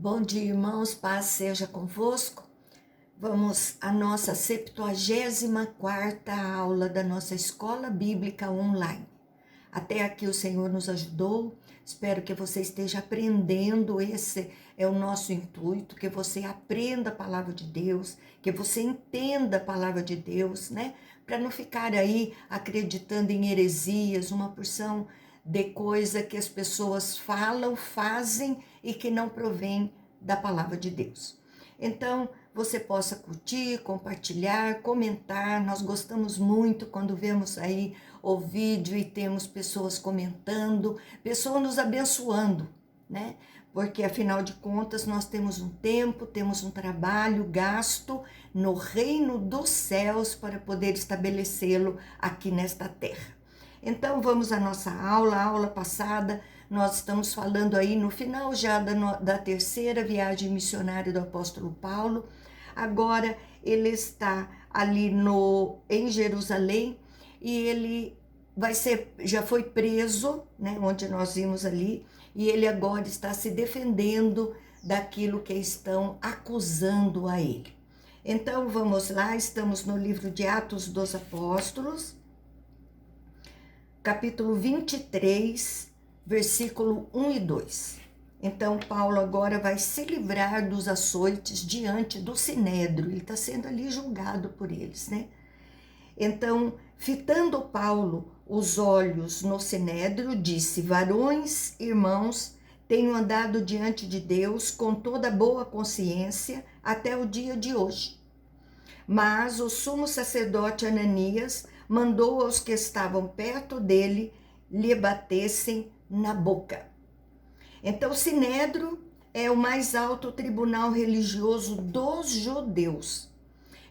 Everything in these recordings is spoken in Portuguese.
Bom dia, irmãos, paz seja convosco. Vamos à nossa 74ª aula da nossa Escola Bíblica Online. Até aqui o Senhor nos ajudou, espero que você esteja aprendendo, esse é o nosso intuito, que você aprenda a palavra de Deus, que você entenda a palavra de Deus, né? Para não ficar aí acreditando em heresias, uma porção de coisa que as pessoas falam, fazem e que não provém da palavra de Deus. Então, você possa curtir, compartilhar, comentar. Nós gostamos muito quando vemos aí o vídeo e temos pessoas comentando, pessoas nos abençoando, né? Porque afinal de contas nós temos um tempo, temos um trabalho gasto no reino dos céus para poder estabelecê-lo aqui nesta terra. Então vamos à nossa aula. A aula passada nós estamos falando aí no final já da terceira viagem missionária do apóstolo Paulo. Agora ele está ali em Jerusalém e ele já foi preso, né, onde nós vimos ali, e ele agora está se defendendo daquilo que estão acusando a ele. Então vamos lá, estamos no livro de Atos dos Apóstolos, capítulo 23, versículo 1 e 2. Então, Paulo agora vai se livrar dos açoites diante do Sinédrio. Ele está sendo ali julgado por eles, né? Então, fitando Paulo os olhos no Sinédrio, disse: varões, irmãos, tenho andado diante de Deus com toda boa consciência até o dia de hoje. Mas o sumo sacerdote Ananias mandou aos que estavam perto dele lhe batessem na boca. Então, o Sinédrio é o mais alto tribunal religioso dos judeus.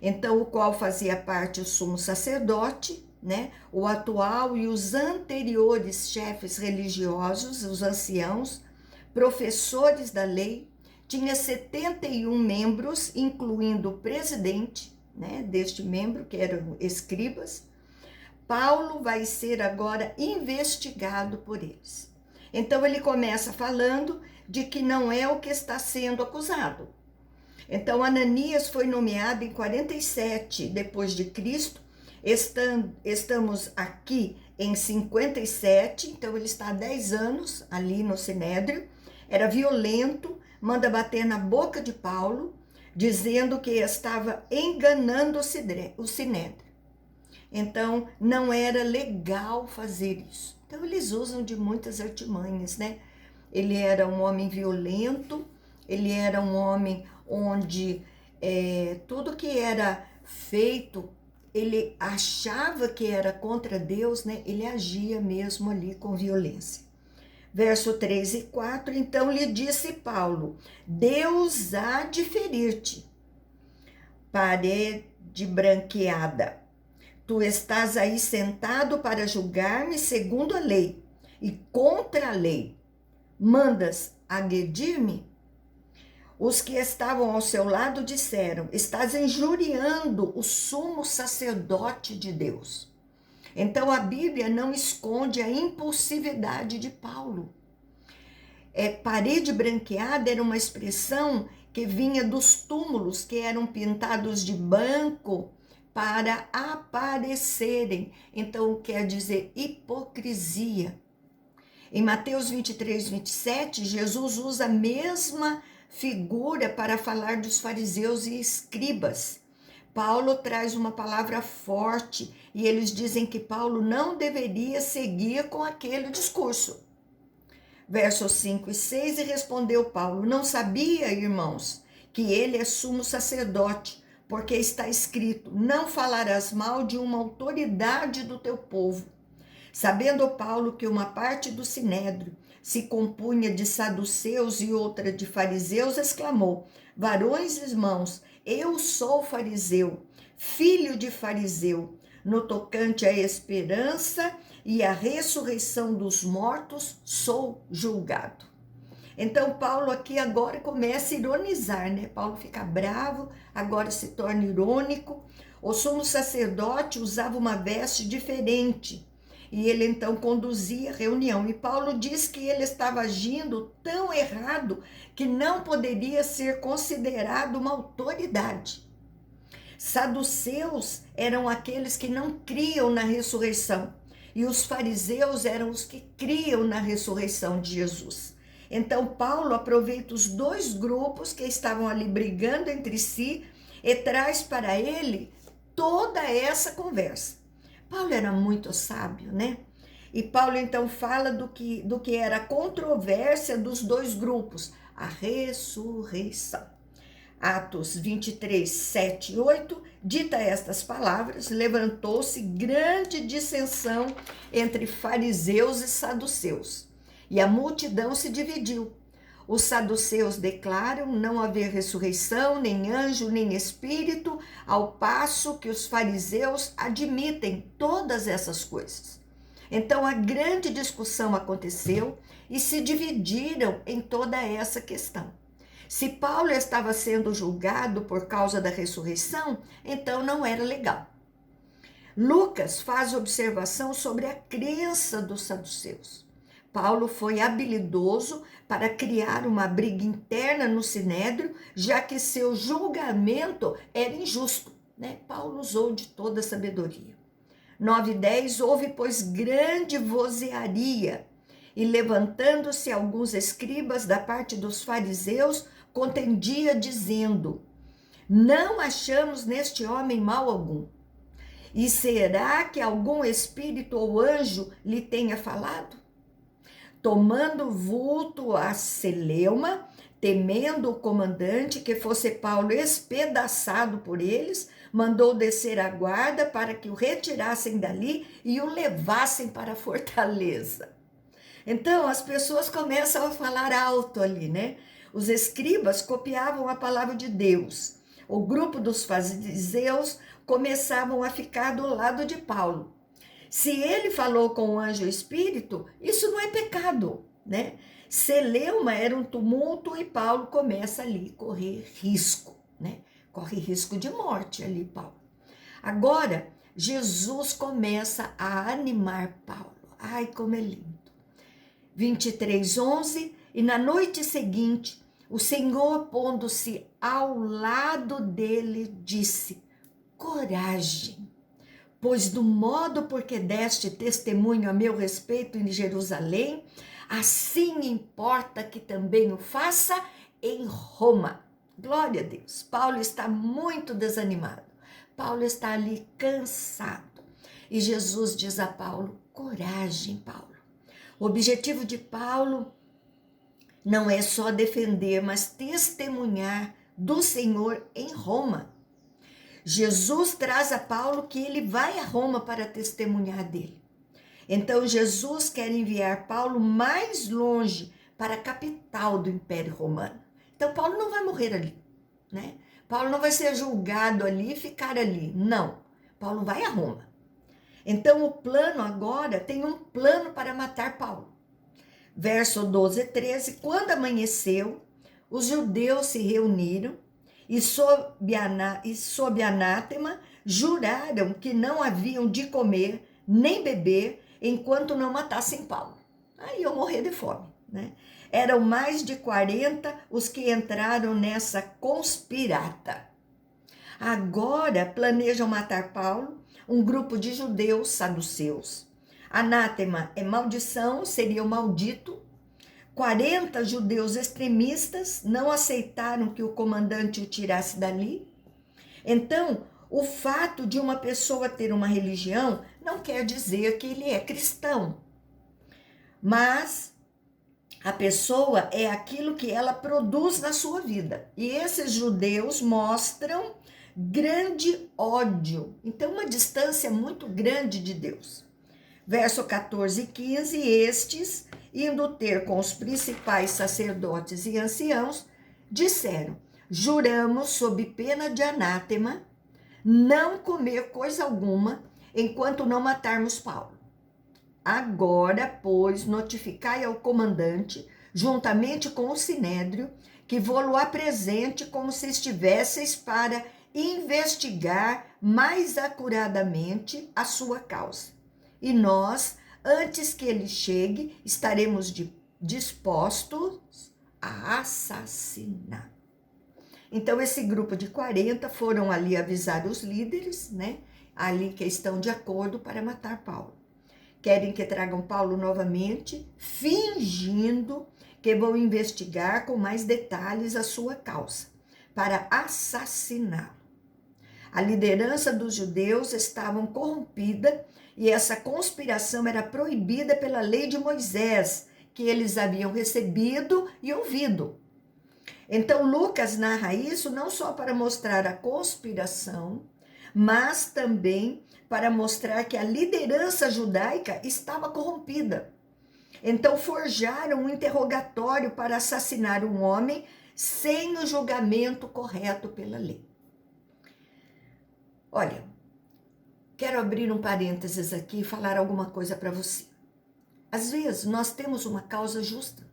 Então, o qual fazia parte o sumo sacerdote, né? O atual e os anteriores chefes religiosos, os anciãos, professores da lei, tinha 71 membros, incluindo o presidente, né, deste membro, que eram escribas. Paulo vai ser agora investigado por eles. Então ele começa falando de que não é o que está sendo acusado. Então Ananias foi nomeado em 47 depois de Cristo. Estamos aqui em 57, então ele está há 10 anos ali no Sinédrio. Era violento, manda bater na boca de Paulo, dizendo que estava enganando o Sinédrio. Então, não era legal fazer isso. Então, eles usam de muitas artimanhas, né? Ele era um homem violento, ele era um homem onde tudo que era feito, ele achava que era contra Deus, né? Ele agia mesmo ali com violência. Verso 3 e 4, então lhe disse Paulo: Deus há de ferir-te, parede branqueada. Tu estás aí sentado para julgar-me segundo a lei e contra a lei. Mandas agredir-me? Os que estavam ao seu lado disseram: estás injuriando o sumo sacerdote de Deus. Então a Bíblia não esconde a impulsividade de Paulo. Parede branqueada era uma expressão que vinha dos túmulos que eram pintados de branco para aparecerem. Então, quer dizer hipocrisia. Em Mateus 23, 27, Jesus usa a mesma figura para falar dos fariseus e escribas. Paulo traz uma palavra forte e eles dizem que Paulo não deveria seguir com aquele discurso. Versos 5 e 6, e respondeu Paulo: não sabia, irmãos, que ele é sumo sacerdote, porque está escrito: não falarás mal de uma autoridade do teu povo. Sabendo Paulo que uma parte do Sinédrio se compunha de saduceus e outra de fariseus, exclamou: varões irmãos, eu sou fariseu, filho de fariseu. No tocante à esperança e à ressurreição dos mortos, sou julgado. Então, Paulo aqui agora começa a ironizar, né? Paulo fica bravo, agora se torna irônico. O sumo sacerdote usava uma veste diferente. e ele então conduzia a reunião. E Paulo diz que ele estava agindo tão errado que não poderia ser considerado uma autoridade. Saduceus eram aqueles que não criam na ressurreição, e os fariseus eram os que criam na ressurreição de Jesus. Então Paulo aproveita os dois grupos que estavam ali brigando entre si e traz para ele toda essa conversa. Paulo era muito sábio, né? E Paulo então fala do que era a controvérsia dos dois grupos, a ressurreição. Atos 23, 7 e 8, dita estas palavras, levantou-se grande dissensão entre fariseus e saduceus, e a multidão se dividiu. Os saduceus declaram não haver ressurreição, nem anjo, nem espírito, ao passo que os fariseus admitem todas essas coisas. Então a grande discussão aconteceu e se dividiram em toda essa questão. Se Paulo estava sendo julgado por causa da ressurreição, então não era legal. Lucas faz observação sobre a crença dos saduceus. Paulo foi habilidoso para criar uma briga interna no sinédrio, já que seu julgamento era injusto, né? Paulo usou de toda a sabedoria. 9 e 10, houve, pois, grande vozearia, e levantando-se alguns escribas da parte dos fariseus, contendia dizendo, não achamos neste homem mal algum. E será que algum espírito ou anjo lhe tenha falado? Tomando vulto a celeuma, temendo o comandante que fosse Paulo espedaçado por eles, mandou descer a guarda para que o retirassem dali e o levassem para a fortaleza. Então as pessoas começam a falar alto ali, né? Os escribas copiavam a palavra de Deus. O grupo dos fariseus começavam a ficar do lado de Paulo. Se ele falou com o anjo espírito, isso não é pecado, né? Celeuma era um tumulto e Paulo começa ali a correr risco, né? Corre risco de morte ali, Paulo. Agora, Jesus começa a animar Paulo. Ai, como é lindo. 23:11, e na noite seguinte, o Senhor, pondo-se ao lado dele, disse, coragem, pois do modo porque deste testemunho a meu respeito em Jerusalém, assim importa que também o faça em Roma. Glória a Deus. Paulo está muito desanimado. Paulo está ali cansado. E Jesus diz a Paulo, coragem, Paulo. O objetivo de Paulo não é só defender, mas testemunhar do Senhor em Roma. Jesus traz a Paulo que ele vai a Roma para testemunhar dele. Então Jesus quer enviar Paulo mais longe, para a capital do Império Romano. Então Paulo não vai morrer ali, né? Paulo não vai ser julgado ali e ficar ali. Não, Paulo vai a Roma. Então o plano agora, tem um plano para matar Paulo. Verso 12 e 13, quando amanheceu, os judeus se reuniram e sob anátema juraram que não haviam de comer nem beber enquanto não matassem Paulo. Aí iam morrer de fome, né? Eram mais de 40 os que entraram nessa conspirata. Agora planejam matar Paulo, um grupo de judeus saduceus. Anátema é maldição, seria o maldito. 40 judeus extremistas não aceitaram que o comandante o tirasse dali. Então, o fato de uma pessoa ter uma religião não quer dizer que ele é cristão. Mas a pessoa é aquilo que ela produz na sua vida. E esses judeus mostram grande ódio. Então, uma distância muito grande de Deus. Verso 14 e 15, estes, indo ter com os principais sacerdotes e anciãos, disseram, juramos sob pena de anátema, não comer coisa alguma, enquanto não matarmos Paulo. Agora, pois, notificai ao comandante, juntamente com o sinédrio, que vô-lo apresente como se estivesseis para investigar mais acuradamente a sua causa. e nós, antes que ele chegue, estaremos dispostos a assassinar. Então, esse grupo de 40 foram ali avisar os líderes, né? Ali que estão de acordo para matar Paulo. Querem que tragam Paulo novamente, fingindo que vão investigar com mais detalhes a sua causa, para assassiná-lo. A liderança dos judeus estava corrompida e essa conspiração era proibida pela lei de Moisés, que eles haviam recebido e ouvido. Então, Lucas narra isso não só para mostrar a conspiração, mas também para mostrar que a liderança judaica estava corrompida. Então, forjaram um interrogatório para assassinar um homem sem o julgamento correto pela lei. Olha, quero abrir um parênteses aqui e falar alguma coisa para você. Às vezes, nós temos uma causa justa,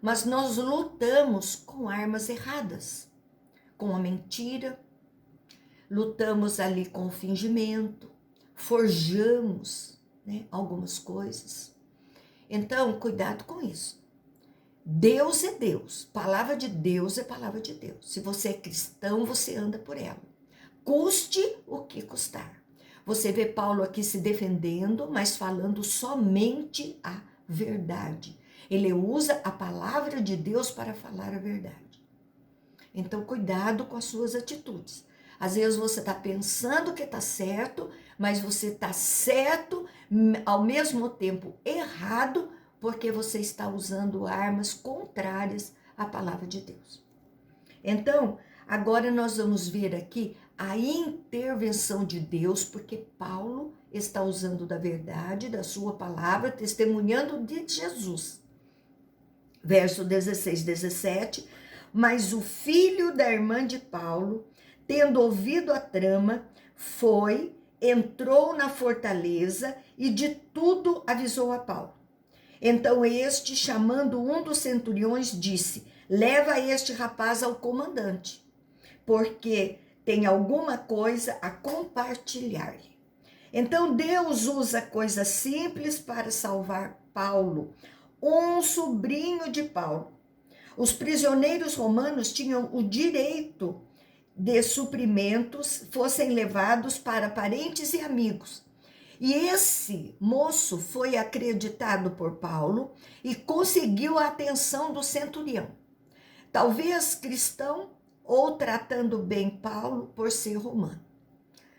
mas nós lutamos com armas erradas, com a mentira, lutamos ali com o fingimento, forjamos, né, algumas coisas. Então, cuidado com isso. Deus é Deus, palavra de Deus é palavra de Deus. Se você é cristão, você anda por ela. Custe o que custar. Você vê Paulo aqui se defendendo, mas falando somente a verdade. Ele usa a palavra de Deus para falar a verdade. Então, cuidado com as suas atitudes. Às vezes você está pensando que está certo, mas você está certo, ao mesmo tempo errado, porque você está usando armas contrárias à palavra de Deus. Então, agora nós vamos ver aqui a intervenção de Deus, porque Paulo está usando da verdade, da sua palavra, testemunhando de Jesus. Verso 16, 17, mas o filho da irmã de Paulo, tendo ouvido a trama, entrou na fortaleza e de tudo avisou a Paulo. Então este, chamando um dos centuriões, disse: leva este rapaz ao comandante, porque tem alguma coisa a compartilhar-lhe. Então Deus usa coisas simples para salvar Paulo, um sobrinho de Paulo. Os prisioneiros romanos tinham o direito de suprimentos fossem levados para parentes e amigos. E esse moço foi acreditado por Paulo e conseguiu a atenção do centurião. Talvez cristão ou tratando bem Paulo por ser romano.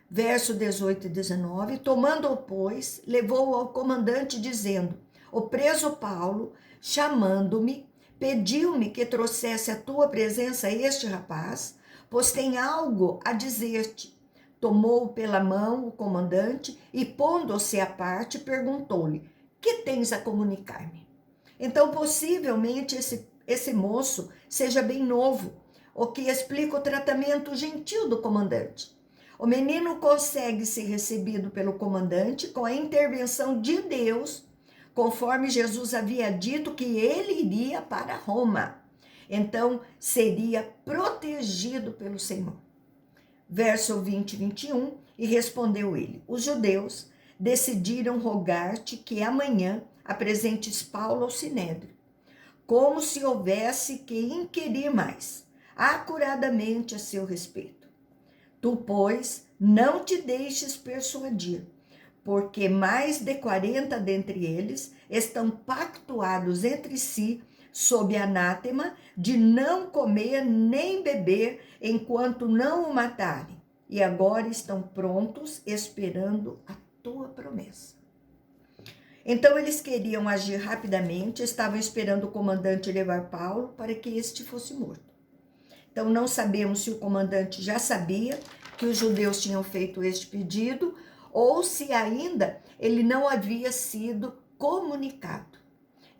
Verso 18 e 19, tomando-o, pois, levou-o ao comandante, dizendo: o preso Paulo, chamando-me, pediu-me que trouxesse à tua presença este rapaz, pois tem algo a dizer-te. Tomou-o pela mão o comandante e, pondo-se à parte, perguntou-lhe: que tens a comunicar-me? Então, possivelmente, esse moço seja bem novo, o que explica o tratamento gentil do comandante. O menino consegue ser recebido pelo comandante com a intervenção de Deus, conforme Jesus havia dito que ele iria para Roma. Então, seria protegido pelo Senhor. Verso 20 e 21, e respondeu ele: os judeus decidiram rogar-te que amanhã apresentes Paulo ao sinédrio, como se houvesse que inquirir mais, acuradamente a seu respeito. Tu, pois, não te deixes persuadir, porque mais de 40 dentre eles estão pactuados entre si, sob anátema, de não comer nem beber enquanto não o matarem, e agora estão prontos, esperando a tua promessa. Então eles queriam agir rapidamente, estavam esperando o comandante levar Paulo para que este fosse morto. Então não sabemos se o comandante já sabia que os judeus tinham feito este pedido, ou se ainda ele não havia sido comunicado.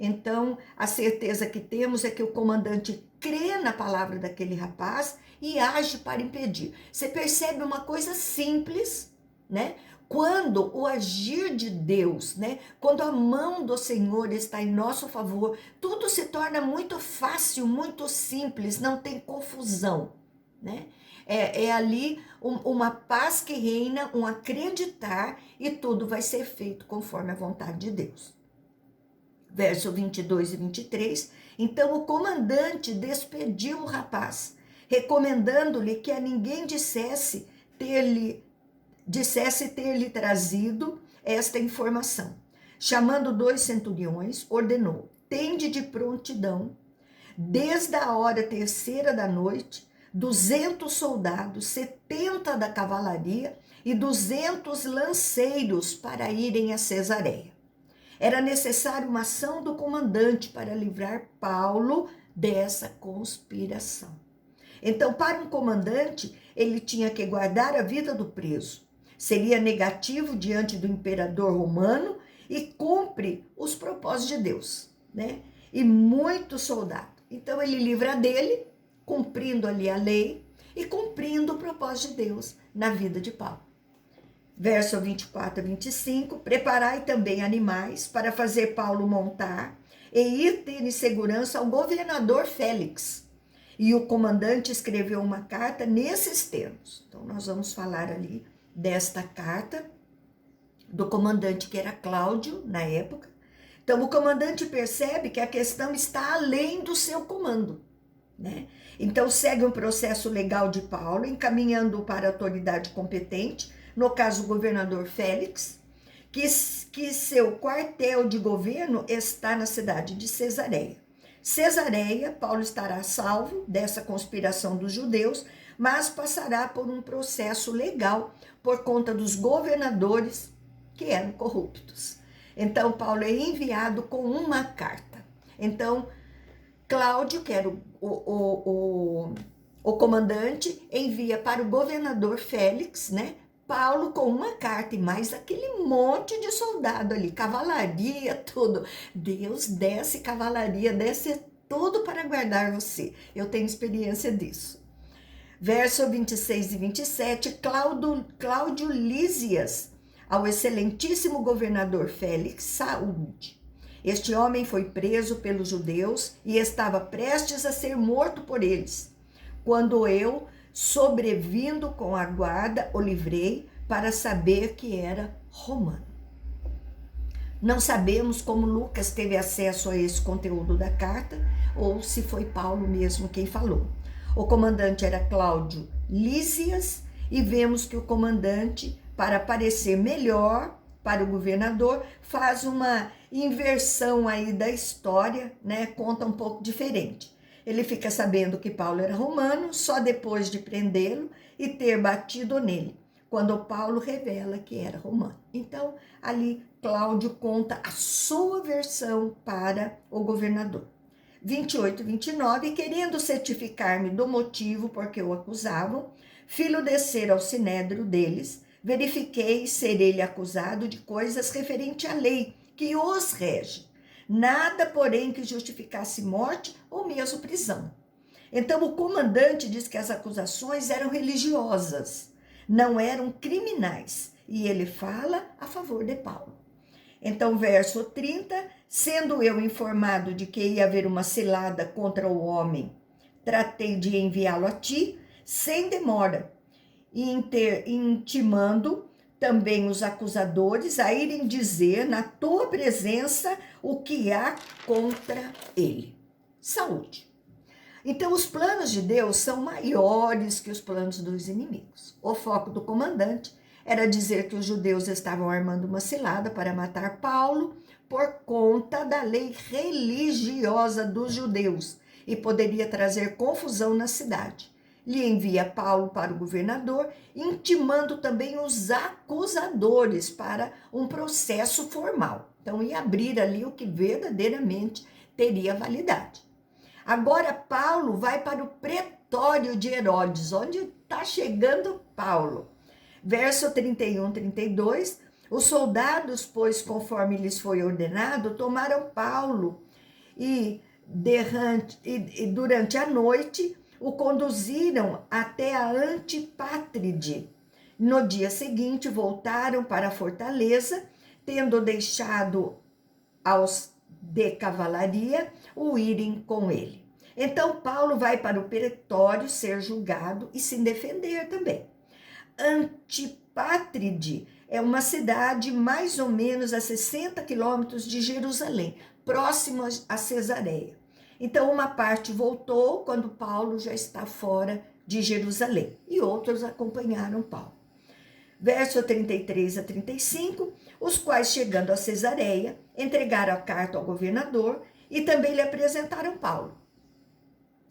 Então, a certeza que temos é que o comandante crê na palavra daquele rapaz e age para impedir. Você percebe uma coisa simples, né? Quando o agir de Deus, né? Quando a mão do Senhor está em nosso favor, tudo se torna muito fácil, muito simples, não tem confusão. né? É ali uma paz que reina, um acreditar, e tudo vai ser feito conforme a vontade de Deus. Verso 22 e 23, então o comandante despediu o rapaz, recomendando-lhe que a ninguém dissesse ter-lhe trazido esta informação. Chamando 2 centuriões, ordenou: tende de prontidão, desde a hora terceira da noite, 200 soldados, 70 da cavalaria e 200 lanceiros para irem a Cesareia. Era necessária uma ação do comandante para livrar Paulo dessa conspiração. Então, para um comandante, ele tinha que guardar a vida do preso. Seria negativo diante do imperador romano e cumpre os propósitos de Deus, né? E muito soldado. Então, ele livra dele, cumprindo ali a lei e cumprindo o propósito de Deus na vida de Paulo. Verso 24 a 25, preparai também animais para fazer Paulo montar e ir ter em segurança ao governador Félix. E o comandante escreveu uma carta nesses termos. Então, nós vamos falar ali desta carta do comandante, que era Cláudio, na época. Então, o comandante percebe que a questão está além do seu comando, né? Então, segue um processo legal de Paulo, encaminhando-o para a autoridade competente, no caso, o governador Félix, que seu quartel de governo está na cidade de Cesareia. Cesareia, Paulo estará salvo dessa conspiração dos judeus, mas passará por um processo legal por conta dos governadores que eram corruptos. Então, Paulo é enviado com uma carta. Então, Cláudio, que era o comandante, envia para o governador Félix, né? Paulo com uma carta e mais aquele monte de soldado ali, cavalaria, tudo. Deus desce cavalaria, desce tudo para guardar você. Eu tenho experiência disso. Verso 26 e 27, Cláudio Lísias, ao excelentíssimo governador Félix, saúde. Este homem foi preso pelos judeus e estava prestes a ser morto por eles, quando eu, sobrevindo com a guarda, o livrei para saber que era romano. Não sabemos como Lucas teve acesso a esse conteúdo da carta, ou se foi Paulo mesmo quem falou. O comandante era Cláudio Lísias, e vemos que o comandante, para parecer melhor para o governador, faz uma inversão aí da história, né? Conta um pouco diferente. Ele fica sabendo que Paulo era romano só depois de prendê-lo e ter batido nele, quando Paulo revela que era romano. Então, ali, Cláudio conta a sua versão para o governador. 28 e 29, querendo certificar-me do motivo por que o acusavam, filo descer ao sinédrio deles, verifiquei ser ele acusado de coisas referentes à lei que os rege. Nada, porém, que justificasse morte ou mesmo prisão. Então, o comandante diz que as acusações eram religiosas, não eram criminais, e ele fala a favor de Paulo. Então, verso 30, sendo eu informado de que ia haver uma cilada contra o homem, tratei de enviá-lo a ti, sem demora, intimando também os acusadores a irem dizer na tua presença o que há contra ele. Saúde. Então, os planos de Deus são maiores que os planos dos inimigos. O foco do comandante era dizer que os judeus estavam armando uma cilada para matar Paulo por conta da lei religiosa dos judeus e poderia trazer confusão na cidade. Lhe envia Paulo para o governador, intimando também os acusadores para um processo formal. Então, ia abrir ali o que verdadeiramente teria validade. Agora, Paulo vai para o pretório de Herodes, onde está chegando Paulo. Verso 31, 32, os soldados, pois, conforme lhes foi ordenado, tomaram Paulo e durante a noite o conduziram até a Antipátride. No dia seguinte, voltaram para a fortaleza, tendo deixado aos de cavalaria o irem com ele. Então Paulo vai para o pretório ser julgado e se defender também. Antipátride é uma cidade mais ou menos a 60 quilômetros de Jerusalém, próximo a Cesareia. Então uma parte voltou quando Paulo já está fora de Jerusalém e outros acompanharam Paulo. Verso 33 a 35, os quais chegando a Cesareia, entregaram a carta ao governador e também lhe apresentaram Paulo.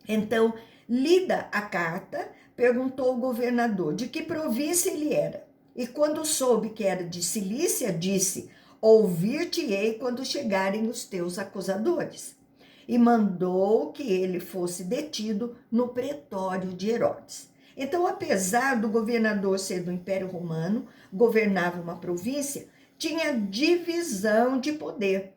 Então, lida a carta, perguntou o governador de que província ele era. E quando soube que era de Cilícia, disse: ouvir-te-ei quando chegarem os teus acusadores. E mandou que ele fosse detido no pretório de Herodes. Então, apesar do governador ser do Império Romano, governava uma província, tinha divisão de poder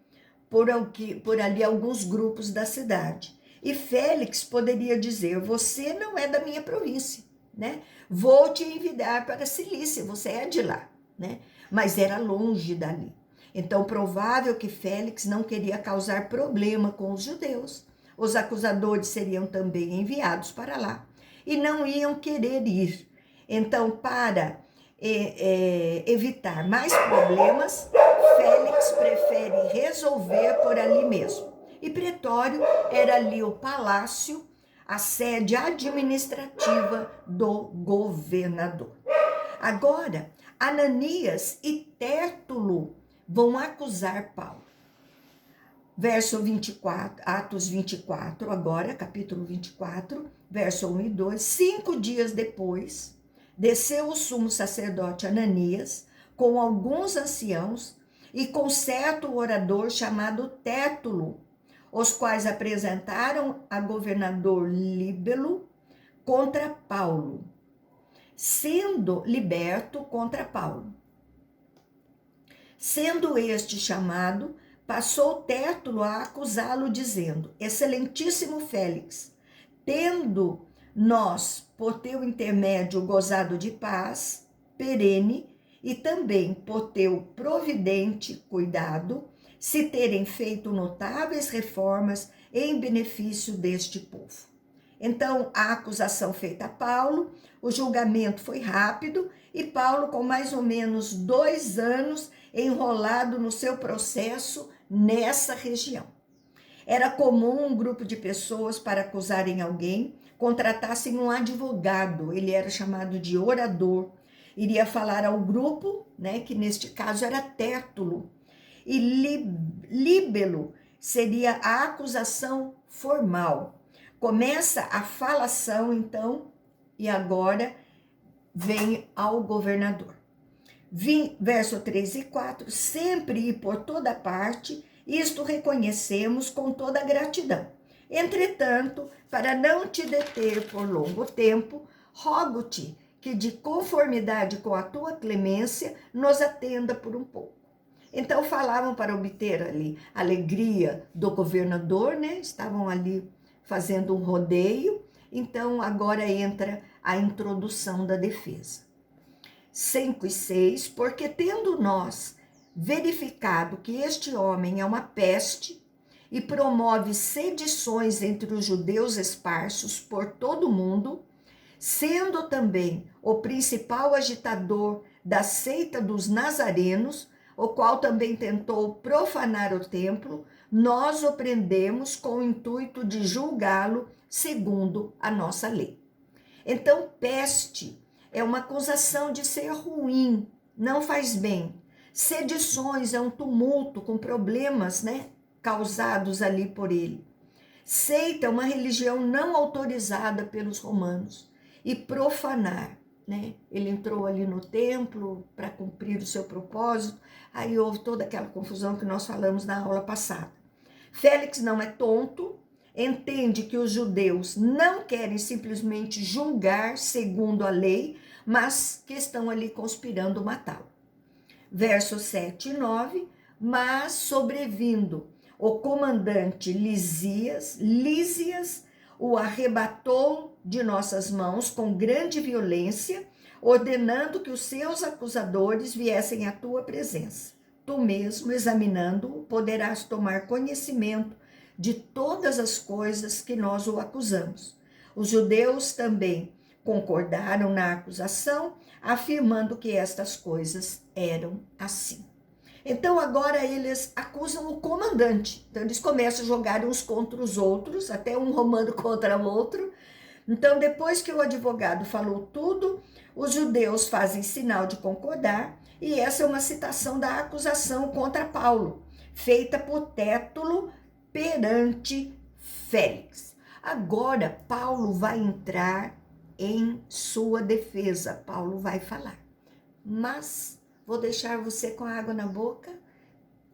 por ali alguns grupos da cidade. E Félix poderia dizer: você não é da minha província, né? Vou te enviar para a Cilícia, você é de lá, né? Mas era longe dali. Então, provável que Félix não queria causar problema com os judeus. Os acusadores seriam também enviados para lá e não iam querer ir. Então, para evitar mais problemas, Félix prefere resolver por ali mesmo. E Pretório era ali o palácio, a sede administrativa do governador. Agora, Ananias e Tértulo vão acusar Paulo. Verso 24, Atos 24, agora, capítulo 24, verso 1 e 2. 5 dias depois, desceu o sumo sacerdote Ananias com alguns anciãos e com certo orador chamado Tértulo, os quais apresentaram a governador Líbelo contra Paulo, sendo liberto contra Paulo. Sendo este chamado, passou Tértulo a acusá-lo, dizendo: excelentíssimo Félix, tendo nós, por teu intermédio, gozado de paz perene, e também por teu providente cuidado, se terem feito notáveis reformas em benefício deste povo. Então, a acusação feita a Paulo, o julgamento foi rápido, e Paulo, com mais ou menos 2 anos enrolado no seu processo nessa região. Era comum um grupo de pessoas, para acusarem alguém, contratassem um advogado, ele era chamado de orador, iria falar ao grupo, né, que neste caso era Tértulo, e Líbelo seria a acusação formal. Começa a falação, então, e agora vem ao governador. Verso 3 e 4, sempre e por toda parte, isto reconhecemos com toda gratidão. Entretanto, para não te deter por longo tempo, rogo-te que, de conformidade com a tua clemência, nos atenda por um pouco. Então, falavam para obter ali a alegria do governador, né? Estavam ali fazendo um rodeio. Então, agora entra a introdução da defesa. 5 e 6, porque tendo nós verificado que este homem é uma peste e promove sedições entre os judeus esparsos por todo o mundo, sendo também o principal agitador da seita dos nazarenos, o qual também tentou profanar o templo, nós o prendemos com o intuito de julgá-lo segundo a nossa lei. Então, peste é uma acusação de ser ruim, não faz bem. Sedições é um tumulto com problemas, né, causados ali por ele. Seita é uma religião não autorizada pelos romanos. E profanar, né? Ele entrou ali no templo para cumprir o seu propósito, aí houve toda aquela confusão que nós falamos na aula passada. Félix não é tonto, entende que os judeus não querem simplesmente julgar segundo a lei, mas que estão ali conspirando matá-lo. Versos 7 e 9, mas sobrevindo o comandante Lísias, o arrebatou de nossas mãos com grande violência, ordenando que os seus acusadores viessem à tua presença. Tu mesmo, examinando-o, poderás tomar conhecimento de todas as coisas que nós o acusamos. Os judeus também concordaram na acusação, afirmando que estas coisas eram assim. Então agora eles acusam o comandante. Então eles começam a jogar uns contra os outros, até um romano contra o outro. Então depois que o advogado falou tudo, os judeus fazem sinal de concordar, e essa é uma citação da acusação contra Paulo, feita por Tértulo perante Félix. Agora Paulo vai entrar em sua defesa. Paulo vai falar. Mas vou deixar você com a água na boca,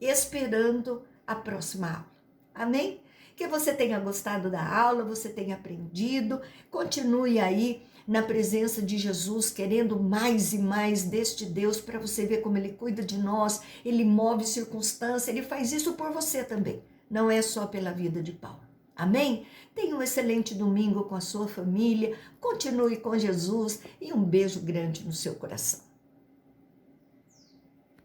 esperando a próxima aula. Amém? Que você tenha gostado da aula, você tenha aprendido. Continue aí na presença de Jesus, querendo mais e mais deste Deus, para você ver como Ele cuida de nós, Ele move circunstâncias, Ele faz isso por você também. Não é só pela vida de Paulo. Amém? Tenha um excelente domingo com a sua família, continue com Jesus e um beijo grande no seu coração.